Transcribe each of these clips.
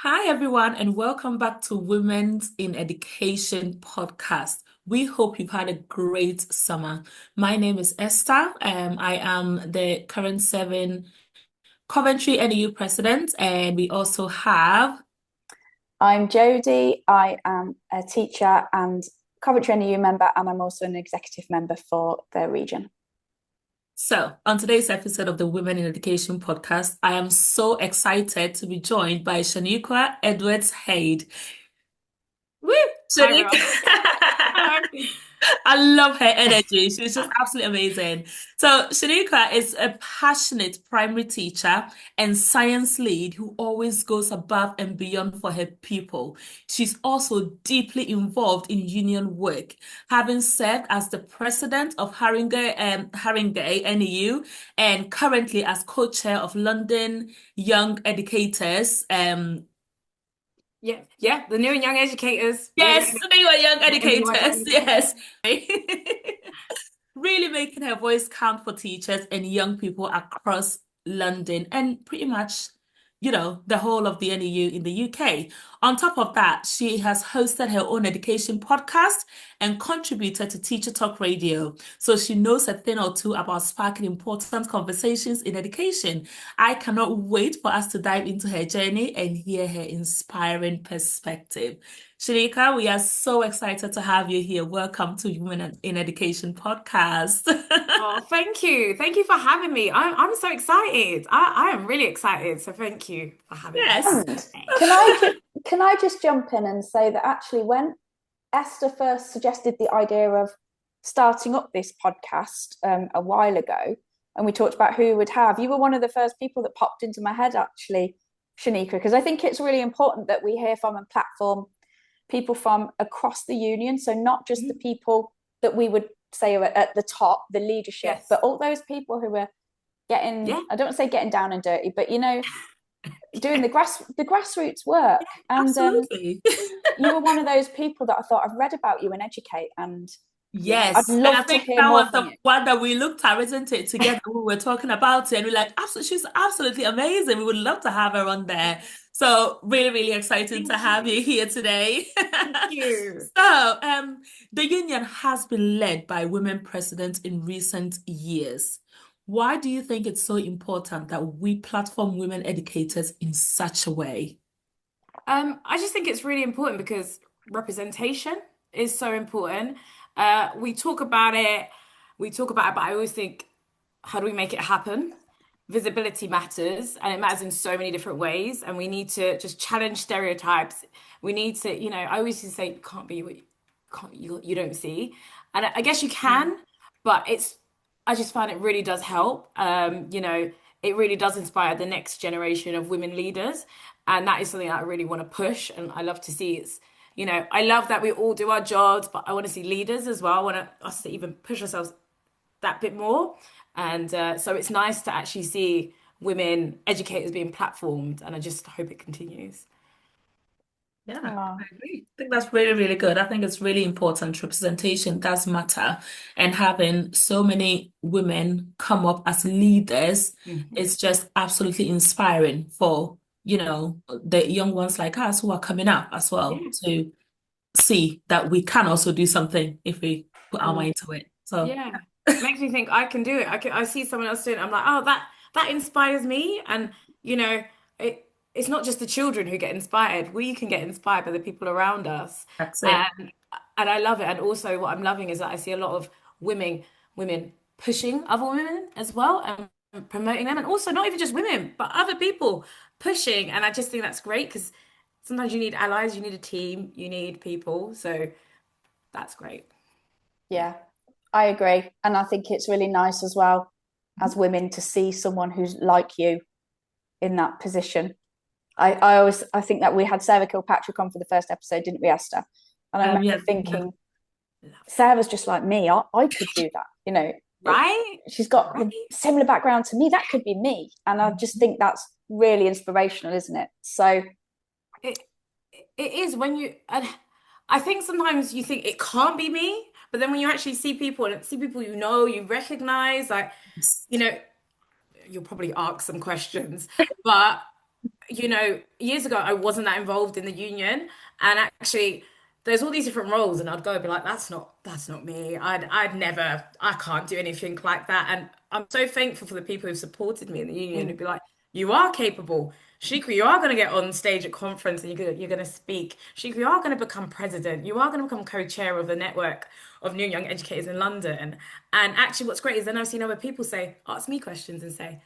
Hi, everyone, and welcome back to Women's in Education podcast. We hope you've had a great summer. My name is Esther. I am the current serving Coventry NEU president, and we also have. I'm Jodie. I am a teacher and Coventry NEU member, and I'm also an executive member for the region. So, on today's episode of the Women in Education podcast, I am so excited to be joined by Shaniqua Edwards Haid. Woo! Hi Shaniqua. everyone. Hello. I love her energy. She's just absolutely amazing. So, Shaniqua is a passionate primary teacher and science lead who always goes above and beyond for her people. She's also deeply involved in union work, having served as the president of Haringey NEU and currently as co-chair of London Young Educators. Yeah, the new and young educators. Yes, they were young educators. NEU. Yes. Really making her voice count for teachers and young people across London and pretty much, the whole of the NEU in the UK. On top of that, she has hosted her own education podcast and contributed to Teacher Talk Radio. So she knows a thing or two about sparking important conversations in education. I cannot wait for us to dive into her journey and hear her inspiring perspective. Shanika, we are so excited to have you here. Welcome to Women in Education podcast. Oh, thank you. Thank you for having me. I'm so excited. I am really excited. So thank you for having me Yes. And can I just jump in and say that actually when Esther first suggested the idea of starting up this podcast a while ago, and we talked about who would have, you were one of the first people that popped into my head actually, Shaniqua, because I think it's really important that we hear from a platform people from across the union. So not just the people that we would say are at the top, the leadership, Yes. but all those people who are getting, Yeah, I don't want to say getting down and dirty, but doing the grassroots work. And Absolutely. you were one of those people that I thought I've read about you in Educate, and I'd Yes, and I love to think hear that more was from the you. one that we looked at, isn't it, together. We were talking about it, and we're like, absolutely, she's absolutely amazing. We would love to have her on there. So, really, really excited to thank have you. you here today. Thank you. So, the union has been led by women presidents in recent years. Why do you think it's so important that we platform women educators in such a way? I just think it's really important because representation is so important. We talk about it, but I always think, how do we make it happen? Visibility matters, and it matters in so many different ways. And we need to just challenge stereotypes. We need to, I always used to say, you can't be what you don't see. And I guess you can, but I just find it really does help. It really does inspire the next generation of women leaders. And that is something that I really want to push. And I love to see I love that we all do our jobs, but I want to see leaders as well. I want us to even push ourselves that bit more. And so it's nice to actually see women educators being platformed. And I just hope it continues. Yeah, Oh, I agree. I think that's really, really good. I think it's really important. Representation does matter. And having so many women come up as leaders Mhm. is just absolutely inspiring for, the young ones like us who are coming up as well Yeah. to see that we can also do something if we put our And mind to it. So, yeah, makes me think I can do it. I see someone else doing it. I'm like, oh, that inspires me. And you know, it's not just the children who get inspired. We can get inspired by the people around us. that's it. And and I love it. And also what I'm loving is that I see a lot of women pushing other women as well and promoting them. And also not even just women, but other people pushing. And I just think that's great because sometimes you need allies, you need a team, you need people. So that's great. Yeah. yeah, I agree. And I think it's really nice as well as women to see someone who's like you in that position. I think that we had Sarah Kilpatrick on for the first episode, didn't we, Esther? And I remember Yeah, yeah. thinking, Sarah's just like me. I could do that. It, Right? she's got Right? the similar background to me. That could be me. And I just think that's really inspirational, isn't it? So It it is when and I think sometimes you think it can't be me, but then when you actually see people and see people you recognize, like, you know, you'll probably ask some questions, but years ago I wasn't that involved in the union, and actually there's all these different roles, and I'd go and be like, that's not me. I'd never, I can't do anything like that. And I'm so thankful for the people who've supported me in the union Mm. who'd be like, you are capable. Shaniqua, you are going to get on stage at conference and you're going to speak. Shaniqua, you are going to become president. You are going to become co-chair of the network of new young educators in London. And actually, what's great is then I've seen other people ask me questions and say,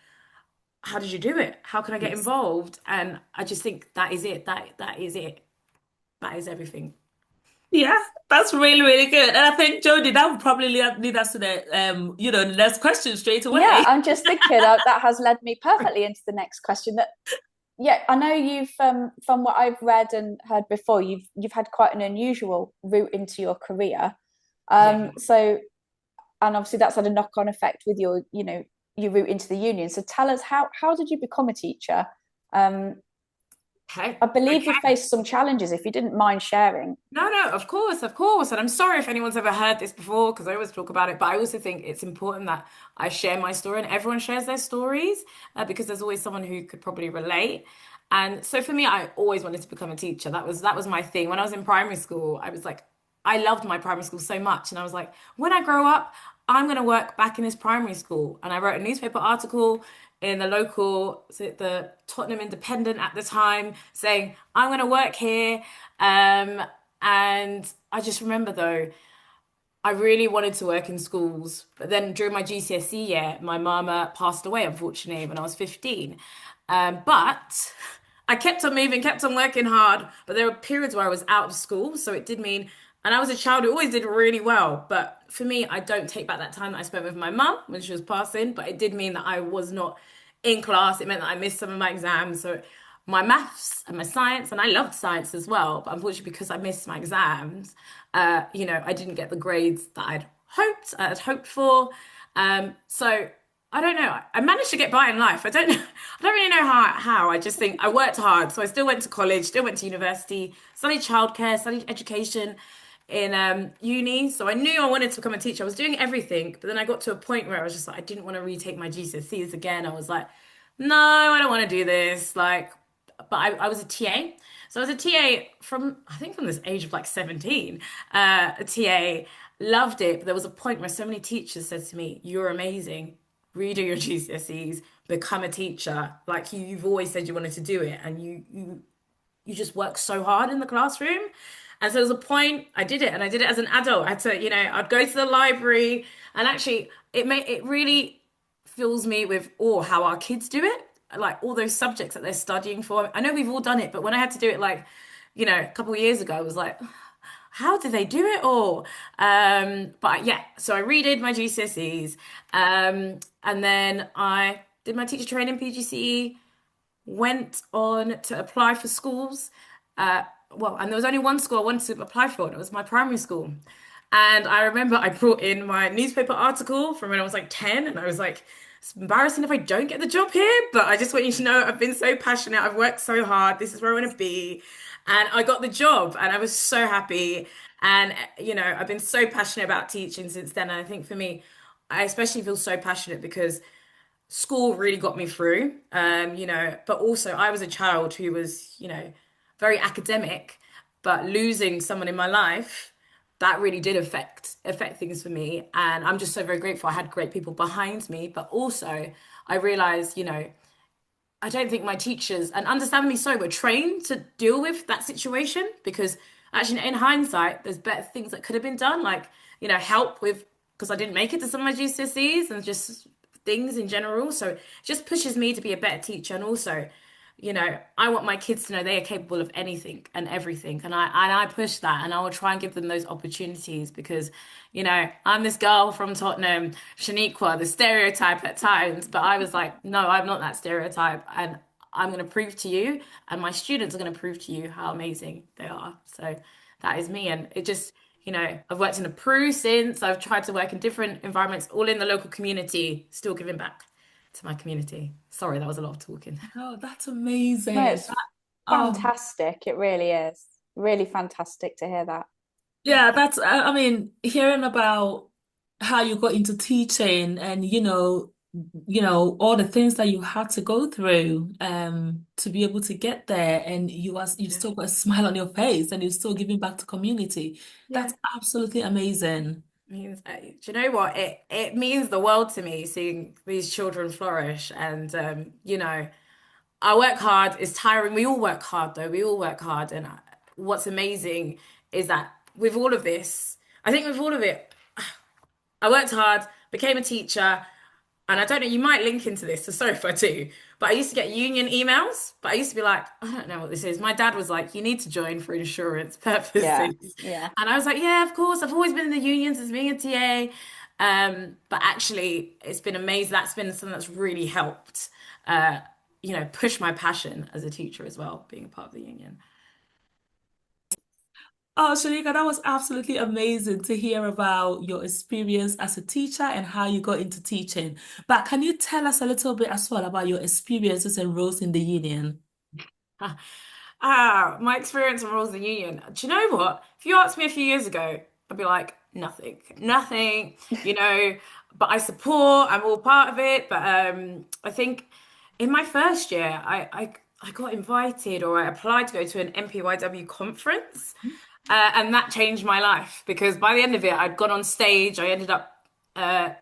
how did you do it? How can I get Yes. involved? And I just think that is it. That is it. That is everything. Yeah, that's really, really good. And I think, Jodie, that would probably lead us to the next question straight Yeah, away. I'm just thinking that has led me perfectly into the next question. That yeah, I know you've from what I've read and heard before, you've had quite an unusual route into your career. Yeah. So and obviously that's had a knock-on effect with your route into the union. So tell us how did you become a teacher? Um, Okay. I believe you Okay. faced some challenges, if you didn't mind sharing. No, no, of course, of course. And I'm sorry if anyone's ever heard this before because I always talk about it. But I also think it's important that I share my story and everyone shares their stories because there's always someone who could probably relate. And so for me, I always wanted to become a teacher. That was my thing. When I was in primary school, I was like, I loved my primary school so much. And I was like, when I grow up, I'm going to work back in this primary school. And I wrote a newspaper article in the local, so the Tottenham Independent at the time, saying, I'm going to work here. Um, and I just remember though, I really wanted to work in schools, but then during my GCSE year, my mama passed away, unfortunately, when I was 15. But I kept on moving, kept on working hard, but there were periods where I was out of school, so it did mean, and I was a child who always did really well, but for me, I don't take back that time that I spent with my mum when she was passing, but it did mean that I was not in class. It meant that I missed some of my exams, so my maths and my science, and I loved science as well, but unfortunately, because I missed my exams, I didn't get the grades that I'd hoped for. So I don't know. I managed to get by in life. I don't know. I don't really know how. I just think I worked hard. So I still went to college, still went to university, studied childcare, studied education in uni. So I knew I wanted to become a teacher. I was doing everything, but then I got to a point where I was just like, I didn't want to retake my GCSEs again. I was like, no, I don't want to do this. Like, but I was a TA. So I was a TA from this age of like 17. A TA, loved it. But there was a point where so many teachers said to me, you're amazing. Redo your GCSEs, become a teacher. Like you've always said you wanted to do it, and you just work so hard in the classroom. And so there was a point I did it, and I did it as an adult. I had to, I'd go to the library, and actually, it really fills me with awe how our kids do it, like all those subjects that they're studying for. I know we've all done it, but when I had to do it, like, a couple of years ago, I was like, how do they do it all? But yeah, so I redid my GCSEs, and then I did my teacher training PGCE, went on to apply for schools. And there was only one school I wanted to apply for, and it was my primary school. And I remember I brought in my newspaper article from when I was like 10, and I was like, it's embarrassing if I don't get the job here, but I just want you to know I've been so passionate. I've worked so hard. This is where I want to be. And I got the job, and I was so happy. And, I've been so passionate about teaching since then. And I think for me, I especially feel so passionate because school really got me through. But also I was a child who was, very academic, but losing someone in my life, that really did affect things for me. And I'm just so very grateful I had great people behind me, but also I realized, I don't think my teachers, and understand me so, were trained to deal with that situation because actually, in hindsight, there's better things that could have been done, like, help with, because I didn't make it to some of my GCSEs and just things in general. So it just pushes me to be a better teacher. And also, I want my kids to know they are capable of anything and everything. And I push that and I will try and give them those opportunities because, I'm this girl from Tottenham, Shaniqua, the stereotype at times, but I was like, no, I'm not that stereotype. And I'm going to prove to you, and my students are going to prove to you how amazing they are. So that is me. And it just, I've worked in a Peru since. I've tried to work in different environments, all in the local community, still giving back to my community. Sorry, that was a lot of talking. Oh, that's No, amazing. it's Oh, fantastic. It really is. Really fantastic to hear that. yeah, I mean, hearing about how you got into teaching and, all the things that you had to go through to be able to get there, and you've Yeah. still got a smile on your face and you're still giving back to community. Yeah. That's absolutely amazing. Means, do you know what? It means the world to me seeing these children flourish. And I work hard. It's tiring. We all work hard, though. We all work hard. And what's amazing is that with all of this, I think with all of it, I worked hard, became a teacher, and I don't know, you might link into this, so sorry if I do, but I used to get union emails, but I used to be like, I don't know what this is. My dad was like, you need to join for insurance Yeah, purposes. yeah. And I was like, yeah, of course. I've always been in the unions as being a TA. But actually, it's been amazing. That's been something that's really helped, uh, push my passion as a teacher as well, being a part of the union. Oh, Shanika, that was absolutely amazing to hear about your experience as a teacher and how you got into teaching. But can you tell us a little bit as well about your experiences and roles in the union? My experience of roles in the union. Do you know what? If you asked me a few years ago, I'd be like, nothing, nothing, you know, but I support, I'm all part of it. But I think in my first year, I got invited or I applied to go to an MPYW conference. And that changed my life because by the end of it, I'd gone on stage. I ended up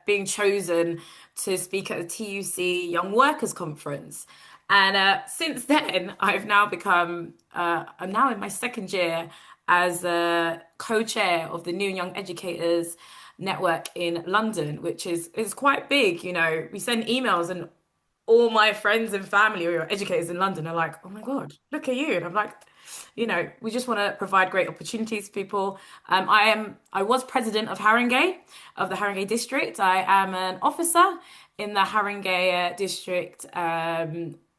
being chosen to speak at the TUC Young Workers Conference. And since then, I'm now in my second year as a co-chair of the New and Young Educators Network in London, which is quite big. We send emails and all my friends and family who are educators in London are like, oh my God, look at you. And I'm like, we just want to provide great opportunities for people. I was president of Haringey, of the Haringey district. I am an officer in the Haringey district,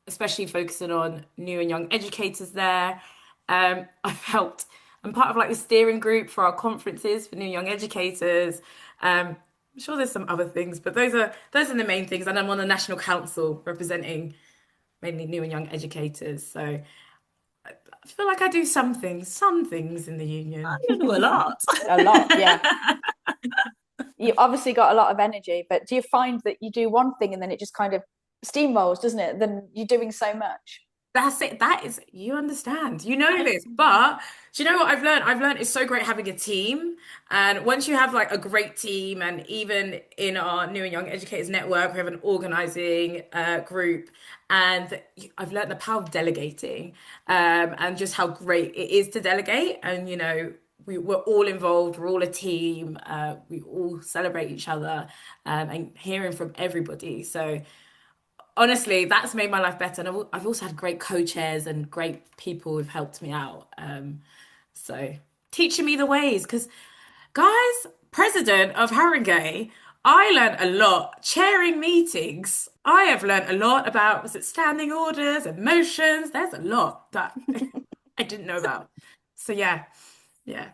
especially focusing on new and young educators there. I'm part of like the steering group for our conferences for new young educators. I'm sure there's some other things, but those are the main things. And I'm on the National Council representing mainly new and young educators. So I feel like I do some things in the union. You do a lot. A lot, yeah. You obviously got a lot of energy, but do you find that you do one thing and then it just kind of steamrolls, doesn't it? Then you're doing so much. That's it. You understand. You know this. But do you know what I've learned? I've learned it's so great having a team. And once you have like a great team, and even in our New and Young Educators Network, we have an organizing group. And I've learned the power of delegating and just how great it is to delegate. And, we're all involved, we're all a team, we all celebrate each other and hearing from everybody. So, honestly, that's made my life better. And I've also had great co-chairs and great people who've helped me out. So teaching me the ways, because guys, president of Haringey, I learned a lot. Chairing meetings, I have learned a lot about, was it standing orders, emotions? There's a lot that I didn't know about. So yeah, yeah,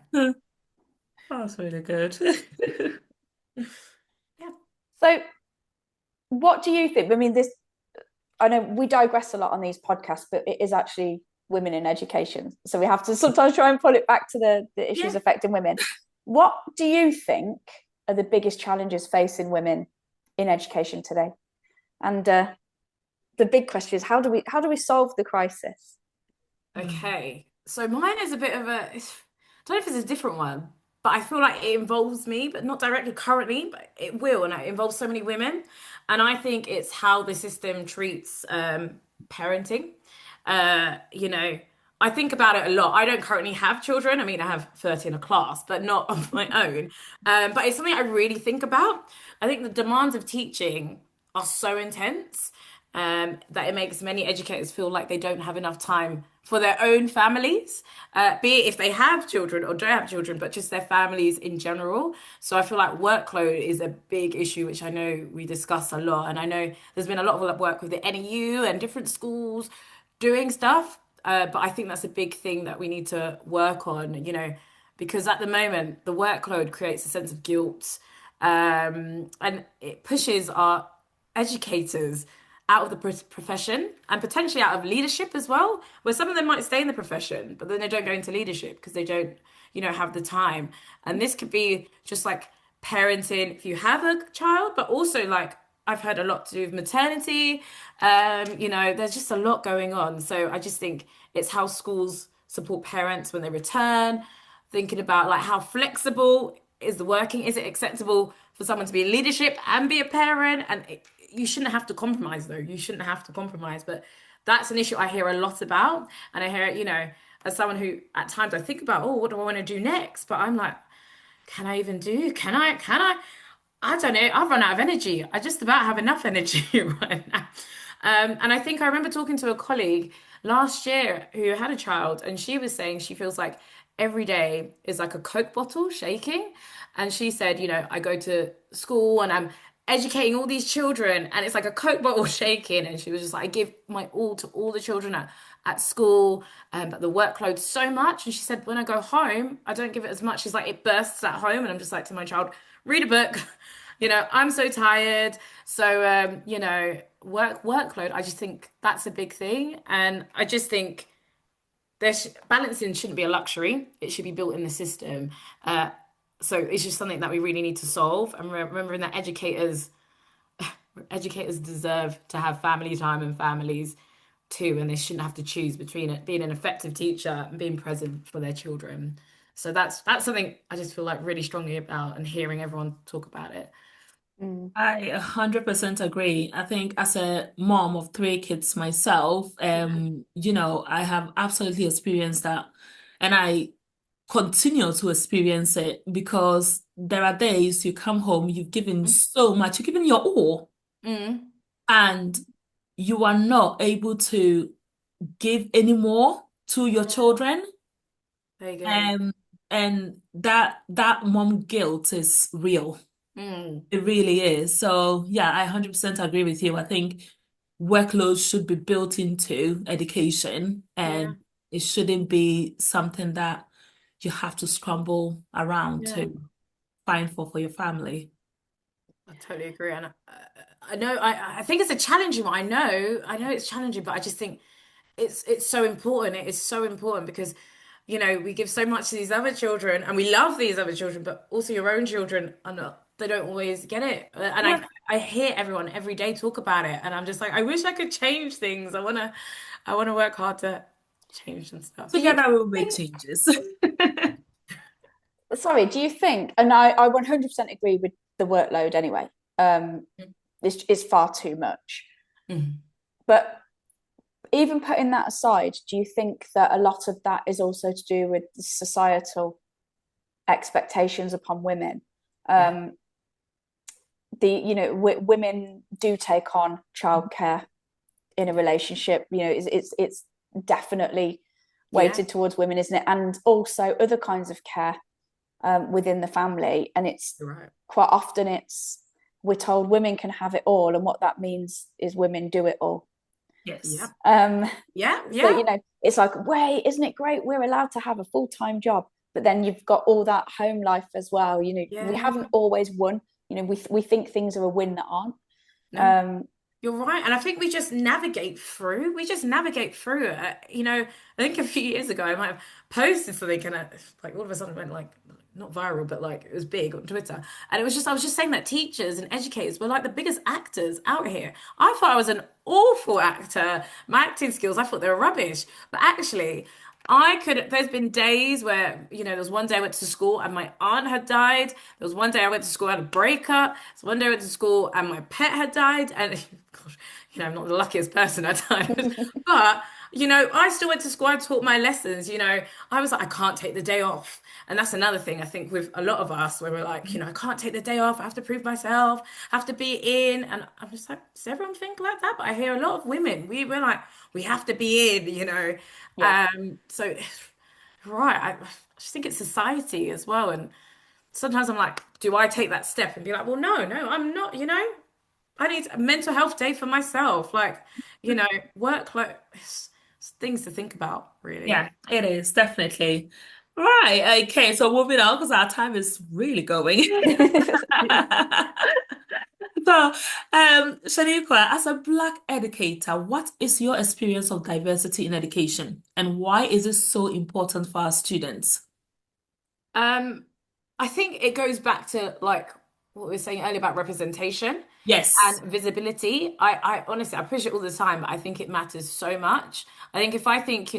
That's really good. yeah. So, what do you think? I mean, I know we digress a lot on these podcasts, but it is actually women in education. So we have to sometimes try and pull it back to the issues Yeah. affecting women. What do you think are the biggest challenges facing women in education today? And the big question is how do we solve the crisis? Okay, so mine is a bit of I don't know if it's a different one, but I feel like it involves me, but not directly currently, but it will, and it involves so many women. And I think it's how the system treats parenting. You know, I think about it a lot. I don't currently have children. I mean, I have 30 in a class, but not of my own. But it's something I really think about. I think the demands of teaching are so intense that it makes many educators feel like they don't have enough time for their own families, be it if they have children or don't have children, but just their families in general. So I feel like workload is a big issue, which I know we discuss a lot. And I know there's been a lot of work with the NEU and different schools doing stuff. But I think that's a big thing that we need to work on, because at the moment, the workload creates a sense of guilt, and it pushes our educators out of the profession and potentially out of leadership as well, where some of them might stay in the profession, but then they don't go into leadership because they don't, have the time. And this could be just like parenting if you have a child, but also like I've heard a lot to do with maternity. There's just a lot going on. So I just think it's how schools support parents when they return, thinking about like how flexible is the working, is it acceptable for someone to be in leadership and be a parent? And you shouldn't have to compromise though. You shouldn't have to compromise. But that's an issue I hear a lot about. And I hear it, as someone who at times I think about, oh, what do I want to do next? But I'm like, can I even do? I don't know. I've run out of energy. I just about have enough energy right now. And I think I remember talking to a colleague last year who had a child, and she was saying she feels like every day is like a Coke bottle shaking. And she said, I go to school and I'm educating all these children, and it's like a Coke bottle shaking. And she was just like, I give my all to all the children at school, but the workload's so much. And she said, when I go home, I don't give it as much. She's like, it bursts at home. And I'm just like to my child, read a book. I'm so tired. So, workload, I just think that's a big thing. And I just think balancing shouldn't be a luxury. It should be built in the system. Uh, so it's just something that we really need to solve. And remembering that educators deserve to have family time and families too, and they shouldn't have to choose between it being an effective teacher and being present for their children. So that's something I just feel like really strongly about, and hearing everyone talk about it. Mm. I 100% agree. I think as a mom of three kids myself, I have absolutely experienced that. And I continue to experience it because there are days you come home, you've given so much, you've given your all, Mm, and you are not able to give any more to your children. there you go. Um, and that mom guilt is real. Mm, It really is. So yeah, I 100% agree with you. I think workload should be built into education, yeah, and it shouldn't be something that you have to scramble around yeah. to find for your family. I totally agree. And I know, I think it's a challenging one. I know it's challenging, but I just think it's so important. It is so important because, we give so much to these other children and we love these other children, but also your own children are not, they don't always get it. And Yeah. I hear everyone every day talk about it, and I'm just like, I wish I could change things. I wanna work hard to change some stuff. Do you Together we will make think, changes. sorry, do you think, and I 100% agree with the workload anyway, this is far too much. Mhm. But even putting that aside, do you think that a lot of that is also to do with the societal expectations upon women? Yeah. Women do take on childcare in a relationship. It's definitely Yeah. weighted towards women, isn't it? And also other kinds of care within the family. And it's You're right. quite often we're told women can have it all, and what that means is women do it all. Yeah. Yes. Um, Yeah. so Yeah. it's like, wait, isn't it great? We're allowed to have a full-time job, but then you've got all that home life as well. We Yeah. haven't always won. We think things are a win that aren't. No. Um, You're right. And I think we just navigate through. We just navigate through it. I think a few years ago I might have posted something, and like all of a sudden it went like not viral, but like it was big on Twitter. And I was just saying that teachers and educators were like the biggest actors out here. I thought I was an awful actor. My acting skills, I thought they were rubbish. But actually, there's been days where, there was one day I went to school and my aunt had died. There was one day I went to school and had a breakup. So one day I went to school and my pet had died. And, gosh, I'm not the luckiest person at times. But, I still went to school. I taught my lessons. I was like, I can't take the day off. And that's another thing I think with a lot of us where we're like, I can't take the day off. I have to prove myself. I have to be in. And I'm just like, does everyone think like that? But I hear a lot of women. We're like, we have to be in. yeah, So, right, I just think it's society as well. And sometimes I'm like, do I take that step and be like, well, no, I'm not. I need a mental health day for myself. Like, workload, it's things to think about, really. Yeah, it is definitely. Right. Okay. So moving on because our time is really going. So, Shaniqua, as a Black educator, what is your experience of diversity in education, and why is it so important for our students? Um, I think it goes back to like what we were saying earlier about representation Yes. and visibility. I honestly, I push it all the time, but I think it matters so much. I think if I think,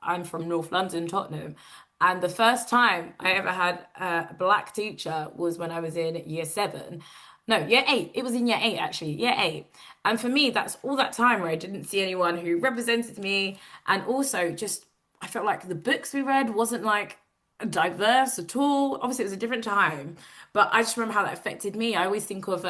I'm from North London, Tottenham, and the first time I ever had a black teacher was when I was in year seven. No, year eight. It was in year eight, actually, year eight. And for me, that's all that time where I didn't see anyone who represented me. And also just, I felt like the books we read wasn't like diverse at all. Obviously, it was a different time, but I just remember how that affected me. I always think of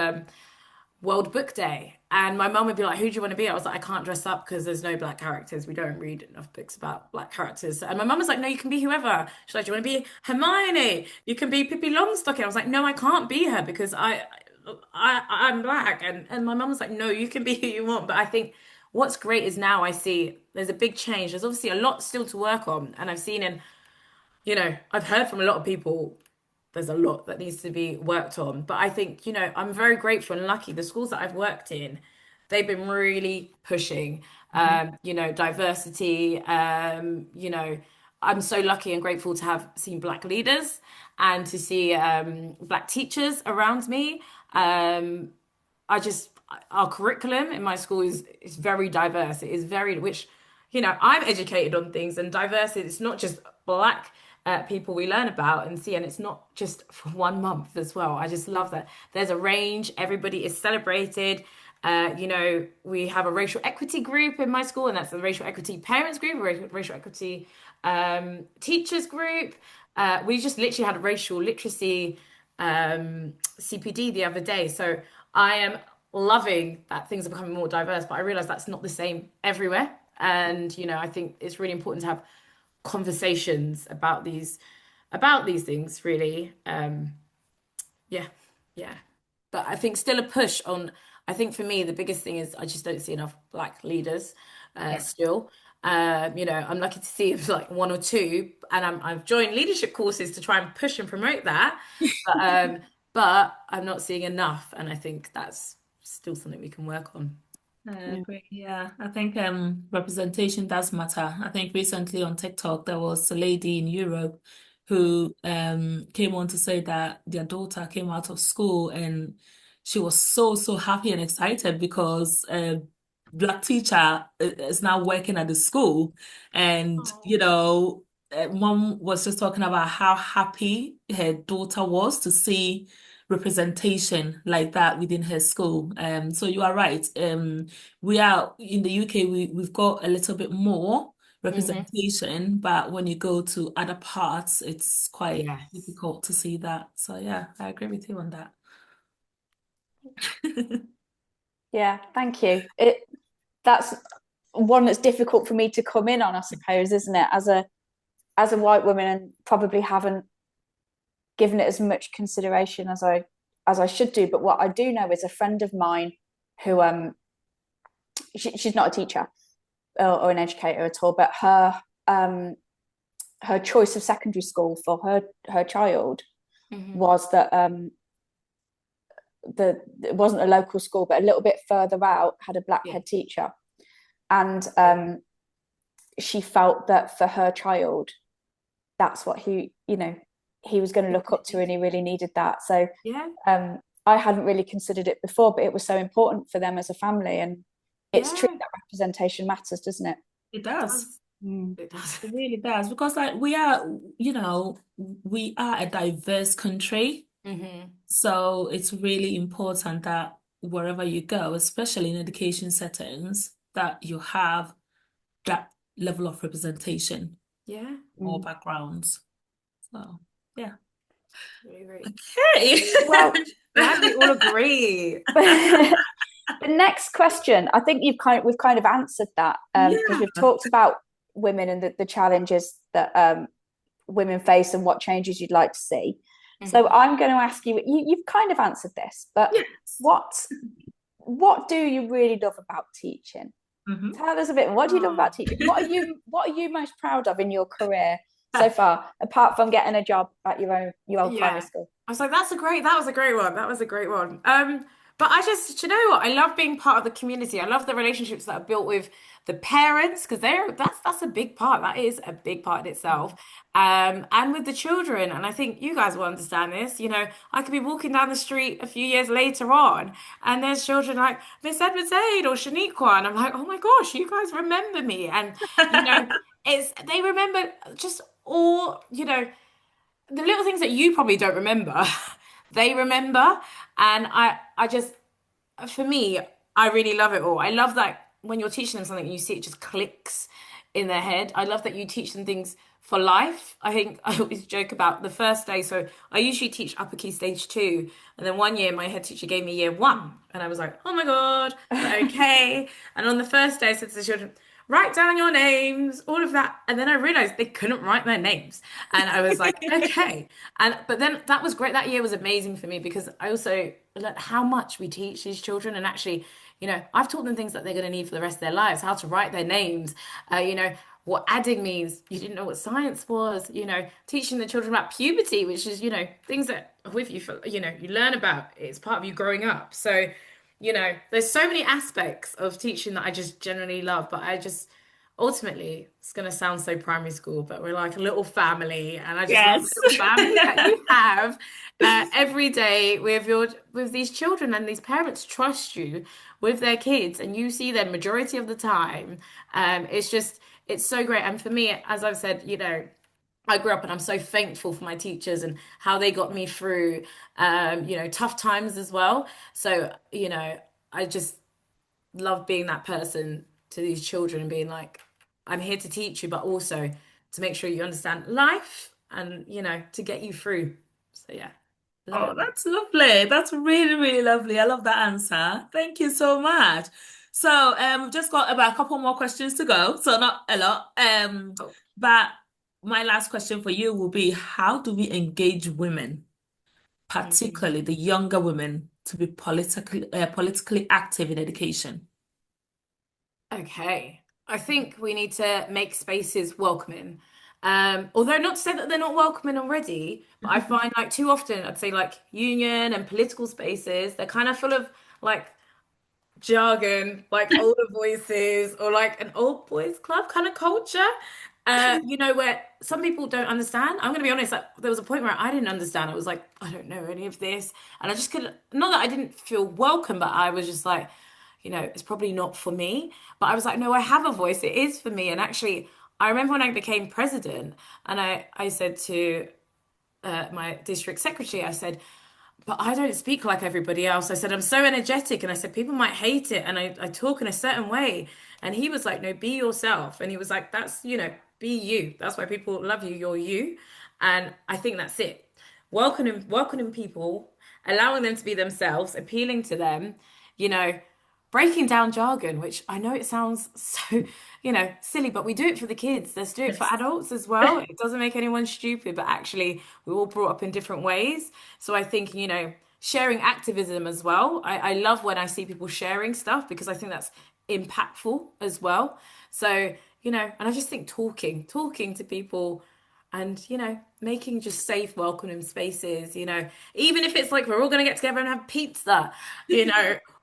World Book Day. And my mum would be like, who do you want to be? I was like, I can't dress up because there's no black characters. We don't read enough books about black characters. And my mum was like, no, you can be whoever. She's like, do you want to be Hermione? You can be Pippi Longstocking. I was like, no, I can't be her because I'm black. And my mum was like, no, you can be who you want. But I think what's great is now I see there's a big change. There's obviously a lot still to work on. And I've seen I've heard from a lot of people there's a lot that needs to be worked on. But I think, I'm very grateful and lucky. The schools that I've worked in, they've been really pushing, Mhm. diversity. I'm so lucky and grateful to have seen Black leaders and to see Black teachers around me. Um, I just our curriculum in my school is very diverse. It is very which I'm educated on things and diverse. It's not just black people we learn about and see, and it's not just for 1 month as well. I just love that there's a range. Everybody is celebrated. We have a racial equity group in my school, and that's the racial equity parents group, racial equity teachers group. We just literally had a racial literacy CPD the other day. So I am loving that things are becoming more diverse, but I realize that's not the same everywhere. And I think it's really important to have conversations about these things, really. Yeah, yeah. But I think still a push on. I think for me the biggest thing is I just don't see enough black leaders Yeah. still. I'm lucky to see like one or two, and I've joined leadership courses to try and push and promote that. But but I'm not seeing enough, and I think that's still something we can work on. I agree. Yeah, I think representation does matter. I think recently on TikTok there was a lady in Europe who came on to say that their daughter came out of school and she was so happy and excited because a black teacher is now working at the school, and Oh. mom was just talking about how happy her daughter was to see representation like that within her school. So you are right. We are in the UK, we've got a little bit more Hmm. representation, but when you go to other parts, it's quite Yes. difficult to see that. So yeah, I agree with you on that. Yeah, thank you. That's one that's difficult for me to come in on, I suppose, isn't it? As a white woman, and probably haven't given it as much consideration as I should do. But what I do know is a friend of mine who she's not a teacher or an educator at all, but her choice of secondary school for her child Hmm. was that it wasn't a local school, but a little bit further out had a black Yeah. head teacher, and she felt that for her child, that's what he was going to look up to, and he really needed that. So Yeah. I hadn't really considered it before, but it was so important for them as a family, and it's true Yeah. that representation matters, doesn't it? It It does. does. Mm. It does. It really does because like we are a diverse country. Hmm. So it's really important that wherever you go, especially in education settings, that you have that level of representation Yeah. or Mm. backgrounds. So yeah. Really, really. Okay. Well, Glad we all agree. the next question, I think we've kind of answered that because we've Yeah. talked about women and the challenges that women face and what changes you'd like to see. So Hmm. I'm going to ask you, you've kind of answered this, but Yes. what what do you really love about teaching? Hmm. Tell us a bit. What do you love about Oh. teaching? What are you most proud of in your career so far, apart from getting a job at your old primary Yeah. school? I was like, that was a great one. That was a great one. But do you know what? I love being part of the community. I love the relationships that are built with the parents because that's a big part. That is a big part in itself. And with the children. And I think you guys will understand this. You know, I could be walking down the street a few years later on, and there's children like Miss Edwards Aid or Shaniqua, and I'm like, oh my gosh, you guys remember me. And you know, it's they remember just all, the little things that you probably don't remember, they remember. And I just, for me, I really love it all. I love that when you're teaching them something and you see it just clicks in their head. I love that you teach them things for life. I think I always joke about the first day. So I usually teach upper key stage two. And then one year my head teacher gave me year one. And I was like, oh my God, is that okay? And on the first day I said to the children, write down your names, all of that. And then I realized they couldn't write their names. And I was like, okay. But then that was great. That year was amazing for me because I also learned how much we teach these children. And actually, I've taught them things that they're going to need for the rest of their lives, how to write their names, what adding means. You didn't know what science was, teaching the children about puberty, which is, things that are with you for, you learn about. It's part of you growing up. So, there's so many aspects of teaching that I just generally love, but I just ultimately, it's going to sound so primary school, but we're like a little family, and I just love the Yes. little family that you have every day with these children, and these parents trust you with their kids, and you see them majority of the time. It's so great, and for me, as I've said, I grew up and I'm so thankful for my teachers and how they got me through, tough times as well. So, I just love being that person to these children and being like, I'm here to teach you, but also to make sure you understand life and, to get you through. So, yeah, love it Oh, all. that's lovely. That's really, really lovely. I love that answer. Thank you so much. So, we've just got about a couple more questions to go. So not a lot. Oh, But my last question for you will be, how do we engage women, mhm. particularly the younger women, to be politically active in education? Okay. I think we need to make spaces welcoming. Although not to say that they're not welcoming already, but I find like too often, I'd say like union and political spaces, they're kind of full of like jargon, like older voices, or like an old boys club kind of culture. Where some people don't understand. I'm gonna be honest, like, there was a point where I didn't understand. I was like, I don't know any of this. And I just couldn't, not that I didn't feel welcome, but I was just like, it's probably not for me. But I was like, no, I have a voice. It is for me. And actually, I remember when I became president and I said to my district secretary, I said, but I don't speak like everybody else. I said, I'm so energetic. And I said, people might hate it. And I talk in a certain way. And he was like, no, be yourself. And he was like, that's, be you. That's why people love you. You're you. And I think that's it. Welcoming people, allowing them to be themselves, appealing to them, you know, breaking down jargon, which I know it sounds so, silly, but we do it for the kids. Let's do it for Yes. adults as well. It doesn't make anyone stupid, but actually, we're all brought up in different ways. So I think, sharing activism as well. I love when I see people sharing stuff because I think that's impactful as well. So, and I just think talking to people and, making just safe, welcoming spaces, even if it's like we're all going to get together and have pizza,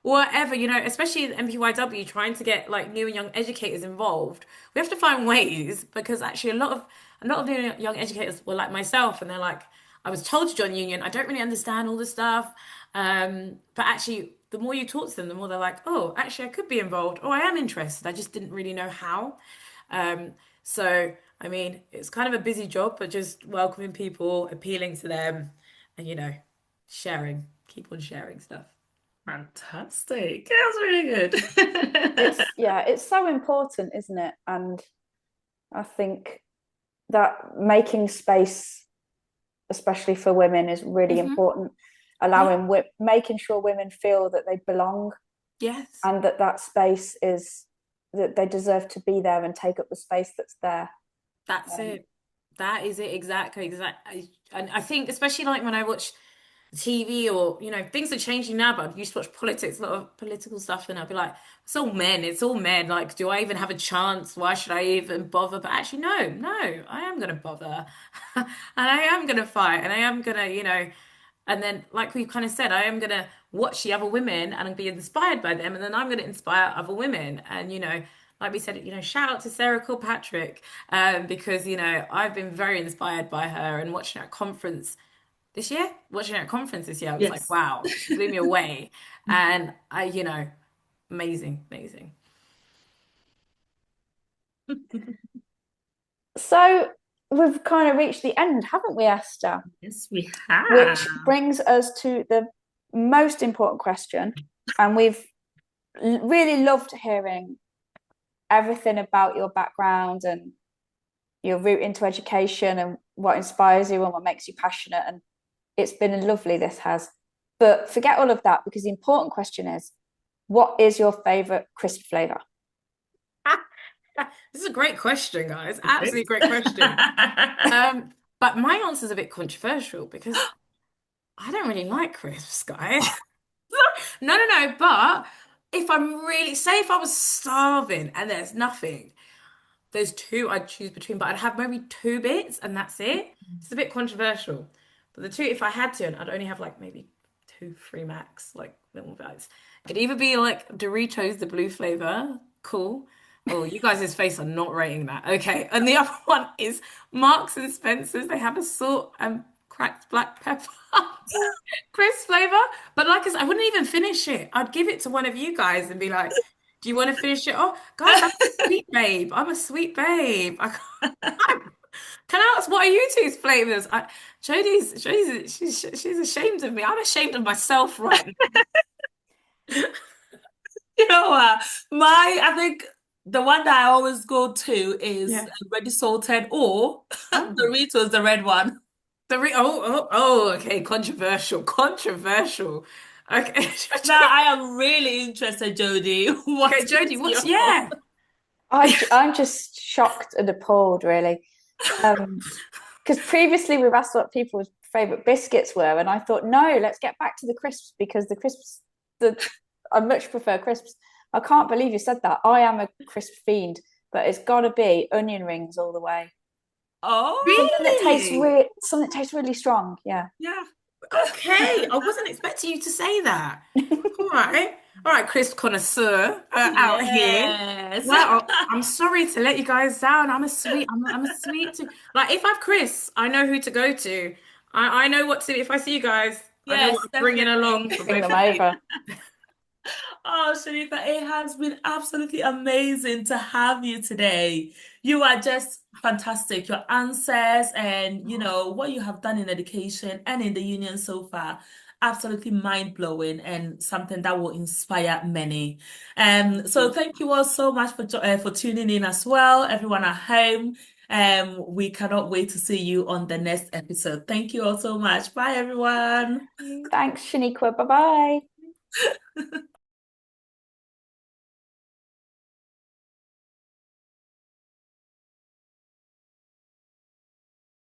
whatever, especially in MPYW, trying to get like new and young educators involved. We have to find ways because actually a lot of new young educators were like myself and they're like, I was told to join union. I don't really understand all this stuff. But actually, the more you talk to them, the more they're like, oh, actually, I could be involved. Oh, I am interested. I just didn't really know how. Um, so, I mean, it's kind of a busy job, but just welcoming people, appealing to them, and, sharing, keep on sharing stuff. Fantastic. That's really good. It's so important, isn't it? And I think that making space, especially for women, is really Hmm. important. Yeah. Making sure women feel that they belong Yes. and that space is that they deserve to be there and take up the space that's there. That's Um, it. That is it exactly. And I think, especially like when I watch TV or things are changing now, but I used to watch politics, a lot of political stuff, and I'd be like, it's all men, it's all men. Like, do I even have a chance? Why should I even bother? But actually, no, I am gonna bother, and I am gonna fight, and I am gonna, And then, like we kind of said, I am gonna watch the other women and be inspired by them, and then I'm gonna inspire other women. And like we said, shout out to Sarah Kilpatrick, because I've been very inspired by her and watching her at conference this year. Watching her at conference this year, I was like, Yes. wow, she blew me away. And amazing, amazing. So we've kind of reached the end, haven't we, Esther? Yes, we have. Which brings us to the most important question. And we've really loved hearing everything about your background and your route into education and what inspires you and what makes you passionate. And it's been lovely, this has. But forget all of that, because the important question is, what is your favorite crisp flavor? This is a great question, guys. Absolutely great question. But my answer is a bit controversial because I don't really like crisps, guys. No, no, no. But if I'm really, say if I was starving and there's nothing, there's two I'd choose between, but I'd have maybe two bits and that's it. It's a bit controversial. But the two, if I had to, and I'd only have like maybe two, three max, like little bites. It'd either be like Doritos, the blue flavor, cool. Oh, you guys' face are not rating that. Okay. And the other one is Marks and Spencer's. They have a salt and cracked black pepper crisp flavor. But like I said, I wouldn't even finish it. I'd give it to one of you guys and be like, do you want to finish it off? Guys, I'm a sweet babe. I'm a sweet babe. Can I ask, what are you two's flavors? Jodie's she's ashamed of me. I'm ashamed of myself right now. You know what? I think the one that I always go to is Yeah. ready salted or Oh. Doritos, the red one. Okay, controversial, controversial. Okay, Now I am really interested, Jodie. What okay, Jodie, is what's your yeah? I'm just shocked and appalled, really. Because previously we've asked what people's favorite biscuits were, and I thought, no, let's get back to the crisps, because I much prefer crisps. I can't believe you said that. I am a crisp fiend, but it's got to be onion rings all the way. Really? Something that tastes really strong. Yeah. Yeah. Okay, I wasn't expecting you to say that. All right, Chris connoisseur out here. Yes. Well, I'm sorry to let you guys down. I'm a sweet. Like if I've Chris, I know who to go to. I know what to. If I see you guys, I know what Yes, I'm bringing along definitely. for Bring both them of you. over. Oh, Shaniqua, it has been absolutely amazing to have you today. You are just fantastic. Your answers and what you have done in education and in the union so far, absolutely mind-blowing and something that will inspire many. So thank you all so much for tuning in as well, everyone at home. We cannot wait to see you on the next episode. Thank you all so much. Bye, everyone. Thanks, Shaniqua. Bye bye.